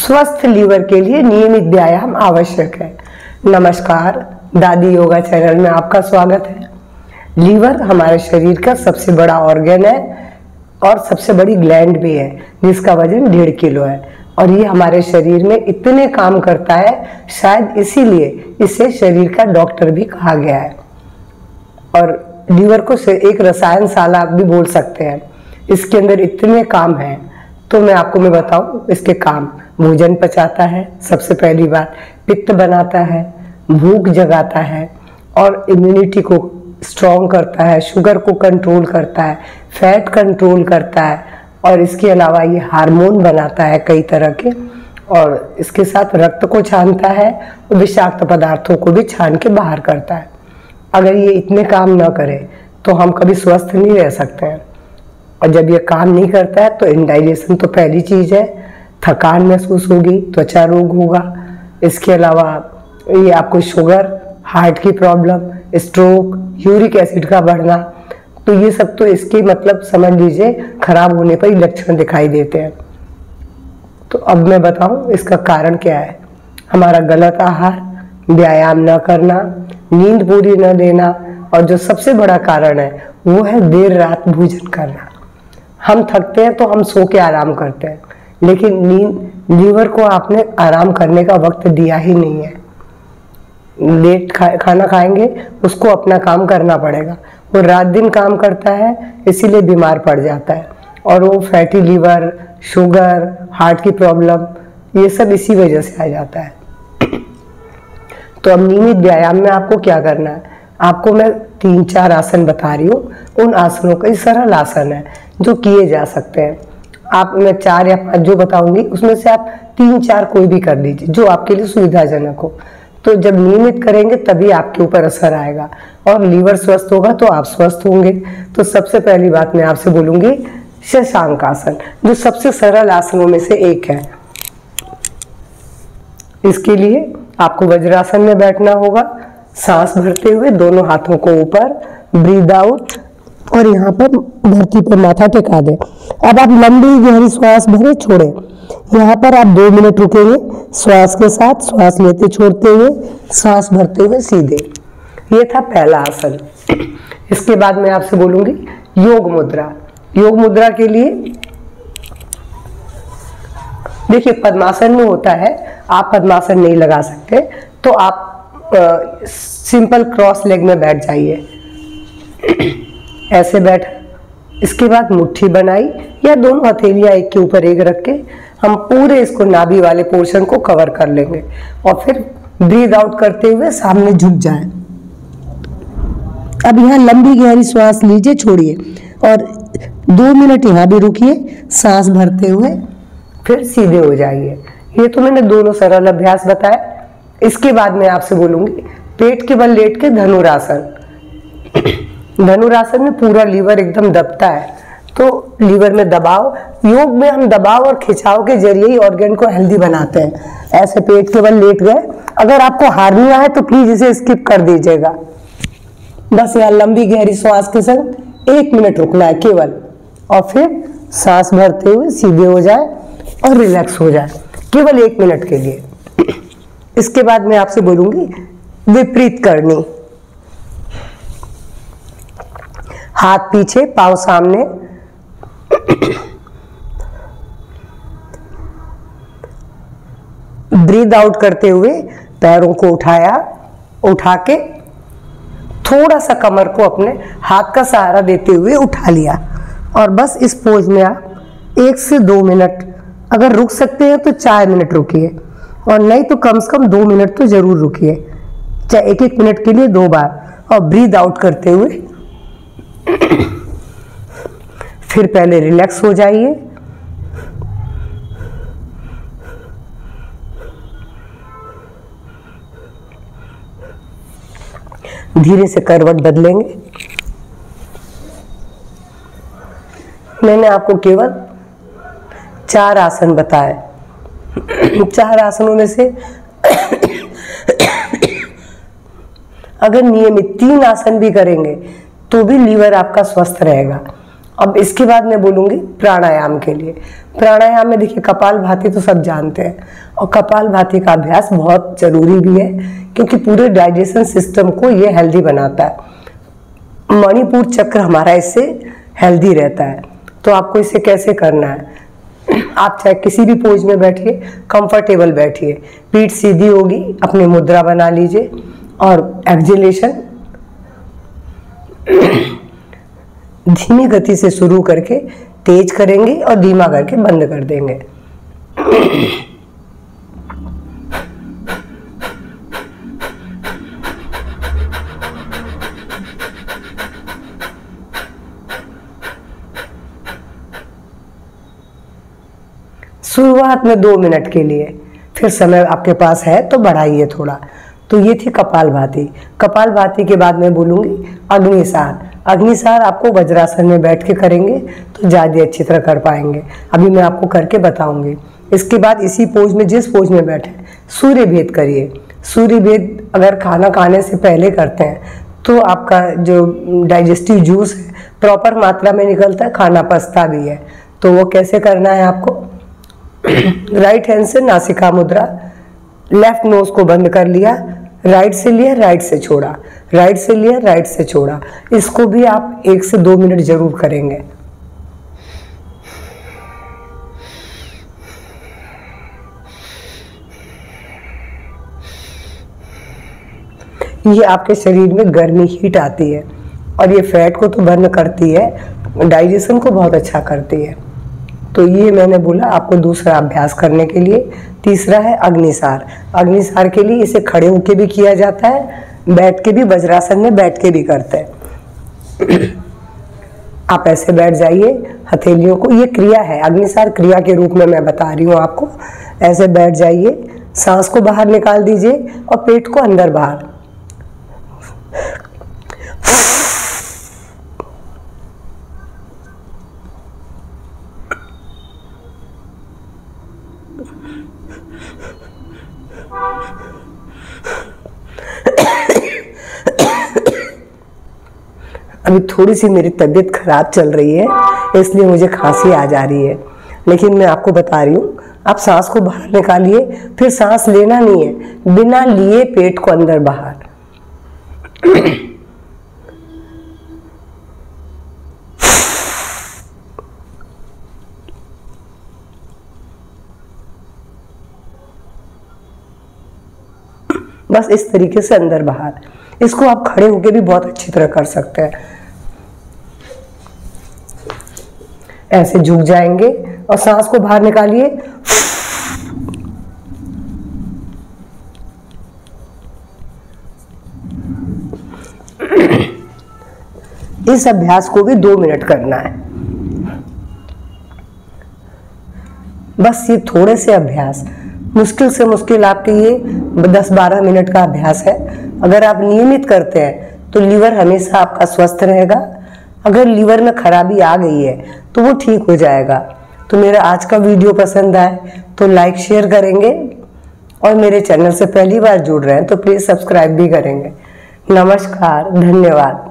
स्वस्थ लीवर के लिए नियमित व्यायाम आवश्यक है। नमस्कार, दादी योगा चैनल में आपका स्वागत है। लीवर हमारे शरीर का सबसे बड़ा ऑर्गन है और सबसे बड़ी ग्लैंड भी है, जिसका वजन 1.5 किलो है और ये हमारे शरीर में इतने काम करता है, शायद इसीलिए इसे शरीर का डॉक्टर भी कहा गया है। और लीवर को एक रसायनशाला भी बोल सकते हैं। इसके अंदर इतने काम हैं, तो मैं बताऊं इसके काम। भोजन पचाता है, सबसे पहली बात पित्त बनाता है, भूख जगाता है और इम्यूनिटी को स्ट्रॉन्ग करता है, शुगर को कंट्रोल करता है, फैट कंट्रोल करता है और इसके अलावा ये हार्मोन बनाता है कई तरह के, और इसके साथ रक्त को छानता है और विषाक्त पदार्थों को भी छान के बाहर करता है। अगर ये इतने काम ना करे तो हम कभी स्वस्थ नहीं रह सकते हैं। और जब ये काम नहीं करता है तो इंडाइजेशन तो पहली चीज़ है, थकान महसूस होगी, त्वचा रोग होगा, इसके अलावा ये आपको शुगर, हार्ट की प्रॉब्लम, स्ट्रोक, यूरिक एसिड का बढ़ना, तो ये सब तो इसके मतलब समझ लीजिए खराब होने पर ही लक्षण दिखाई देते हैं। तो अब मैं बताऊं इसका कारण क्या है। हमारा गलत आहार, व्यायाम न करना, नींद पूरी न लेना और जो सबसे बड़ा कारण है वो है देर रात भोजन करना। हम थकते हैं तो हम सो के आराम करते हैं, लेकिन लीवर को आपने आराम करने का वक्त दिया ही नहीं है। लेट खाना खाएंगे, उसको अपना काम करना पड़ेगा। वो रात दिन काम करता है, इसीलिए बीमार पड़ जाता है और वो फैटी लीवर, शुगर, हार्ट की प्रॉब्लम, ये सब इसी वजह से आ जाता है। तो अब नियमित व्यायाम में आपको क्या करना है, आपको मैं 3-4 आसन बता रही हूँ। उन आसनों का सरल आसन है जो किए जा सकते हैं। आप मैं 4 या 5 जो बताऊंगी उसमें से आप 3-4 कोई भी कर लीजिए जो आपके लिए सुविधाजनक हो। तो जब नियमित करेंगे तभी आपके ऊपर असर आएगा और लीवर स्वस्थ होगा तो आप स्वस्थ होंगे। तो सबसे पहली बात मैं आपसे बोलूंगी शशांक आसन, जो सबसे सरल आसनों में से एक है। इसके लिए आपको वज्रासन में बैठना होगा, सांस भरते हुए दोनों हाथों को ऊपर, ब्रीद आउट और यहाँ पर धरती पर माथा टिका दें। अब आप लंबी गहरी श्वास भरे छोड़े। यहाँ पर आप 2 मिनट रुकेंगे श्वास के साथ, श्वास लेते छोड़ते हुए, सांस भरते हुए सीधे। ये था पहला आसन। इसके बाद मैं आपसे बोलूंगी योग मुद्रा। योग मुद्रा के लिए देखिए पद्मासन में होता है, आप पद्मासन नहीं लगा सकते तो आप सिंपल क्रॉस लेग में बैठ जाइए, ऐसे बैठ। इसके बाद मुट्ठी बनाई या दोनों हथेलियां एक के ऊपर एक रख के हम पूरे इसको नाभि वाले पोर्शन को कवर कर लेंगे और फिर ब्रीद आउट करते हुए सामने झुक जाए। अब यहाँ लंबी गहरी श्वास लीजिए, छोड़िए और 2 मिनट यहाँ भी रुकिए, सांस भरते हुए फिर सीधे हो जाइए। ये तो मैंने दोनों सरल अभ्यास बताए। इसके बाद मैं आपसे बोलूंगी पेट के बल लेट के धनुरासन। धनुरासन में पूरा लीवर एकदम दबता है, तो लीवर में दबाव, योग में हम दबाव और खिंचाव के जरिए ही ऑर्गन को हेल्दी बनाते हैं। ऐसे पेट के बल लेट गए। अगर आपको हारनिया है तो प्लीज इसे स्किप कर दीजिएगा। बस यहाँ लंबी गहरी श्वास के संग 1 मिनट रुकना है केवल, और फिर सांस भरते हुए सीधे हो जाए और रिलैक्स हो जाए केवल 1 मिनट के लिए। इसके बाद मैं आपसे बोलूंगी विपरीत करनी। हाथ पीछे, पांव सामने, ब्रीद आउट करते हुए पैरों को उठा के थोड़ा सा कमर को अपने हाथ का सहारा देते हुए उठा लिया और बस इस पोज में आप 1 से 2 मिनट, अगर रुक सकते हैं तो 4 मिनट रुकिए और नहीं तो कम से कम 2 मिनट तो जरूर रुकिए, चाहे 1-1 मिनट के लिए 2 बार, और ब्रीद आउट करते हुए फिर पहले रिलैक्स हो जाइए। धीरे से करवट बदलेंगे। मैंने आपको केवल 4 आसन बताए। 4 आसनों में से अगर नियमित 3 आसन भी करेंगे तो भी लीवर आपका स्वस्थ रहेगा अब इसके बाद मैं बोलूँगी प्राणायाम के लिए। प्राणायाम में देखिए कपालभाति तो सब जानते हैं, और कपालभाति का अभ्यास बहुत ज़रूरी भी है क्योंकि पूरे डाइजेशन सिस्टम को ये हेल्दी बनाता है। मणिपुर चक्र हमारा इससे हेल्दी रहता है। तो आपको इसे कैसे करना है, आप चाहे किसी भी पोज में बैठिए, कंफर्टेबल बैठिए, पीठ सीधी होगी, अपनी मुद्रा बना लीजिए और एक्सहेलेशन धीमी गति से शुरू करके तेज करेंगे और धीमा करके बंद कर देंगे। शुरुआत में 2 मिनट के लिए, फिर समय आपके पास है तो बढ़ाइए थोड़ा। तो ये थी कपालभाति। कपालभाति के बाद मैं बोलूँगी अग्निसार। अग्निसार आपको वज्रासन में बैठ के करेंगे तो ज़्यादा अच्छी तरह कर पाएंगे। अभी मैं आपको करके बताऊंगी। इसके बाद इसी पोज में, जिस पोज में बैठे, सूर्य भेद करिए। सूर्य भेद अगर खाना खाने से पहले करते हैं तो आपका जो डाइजेस्टिव जूस है प्रॉपर मात्रा में निकलता है, खाना पचता भी है। तो वो कैसे करना है आपको, राइट हैंड से नासिका मुद्रा, लेफ्ट नोज को बंद कर लिया, राइट से लिया, राइट से छोड़ा, राइट से लिया, राइट से छोड़ा। इसको भी आप 1 से 2 मिनट जरूर करेंगे। ये आपके शरीर में गर्मी, हीट आती है और ये फैट को तो बर्न करती है, डाइजेशन को बहुत अच्छा करती है। तो ये मैंने बोला आपको दूसरा अभ्यास करने के लिए। तीसरा है अग्निसार। अग्निसार के लिए इसे खड़े होके भी किया जाता है, बैठ के भी, वज्रासन में बैठ के भी करते हैं। आप ऐसे बैठ जाइए, हथेलियों को, ये क्रिया है, अग्निसार क्रिया के रूप में मैं बता रही हूँ आपको। ऐसे बैठ जाइए, सांस को बाहर निकाल दीजिए और पेट को अंदर बाहर। अभी थोड़ी सी मेरी तबीयत खराब चल रही है इसलिए मुझे खांसी आ जा रही है, लेकिन मैं आपको बता रही हूँ, आप सांस को बाहर निकालिए, फिर सांस लेना नहीं है, बिना लिए पेट को अंदर बाहर। बस इस तरीके से अंदर बाहर। इसको आप खड़े होकर भी बहुत अच्छी तरह कर सकते हैं। ऐसे झुक जाएंगे और सांस को बाहर निकालिए। इस अभ्यास को भी 2 मिनट करना है। बस ये थोड़े से अभ्यास, मुश्किल से मुश्किल आपके ये 10-12 मिनट का अभ्यास है। अगर आप नियमित करते हैं तो लीवर हमेशा आपका स्वस्थ रहेगा। अगर लीवर में खराबी आ गई है तो वो ठीक हो जाएगा। तो मेरा आज का वीडियो पसंद आए तो लाइक शेयर करेंगे, और मेरे चैनल से पहली बार जुड़ रहे हैं तो प्लीज़ सब्सक्राइब भी करेंगे। नमस्कार, धन्यवाद।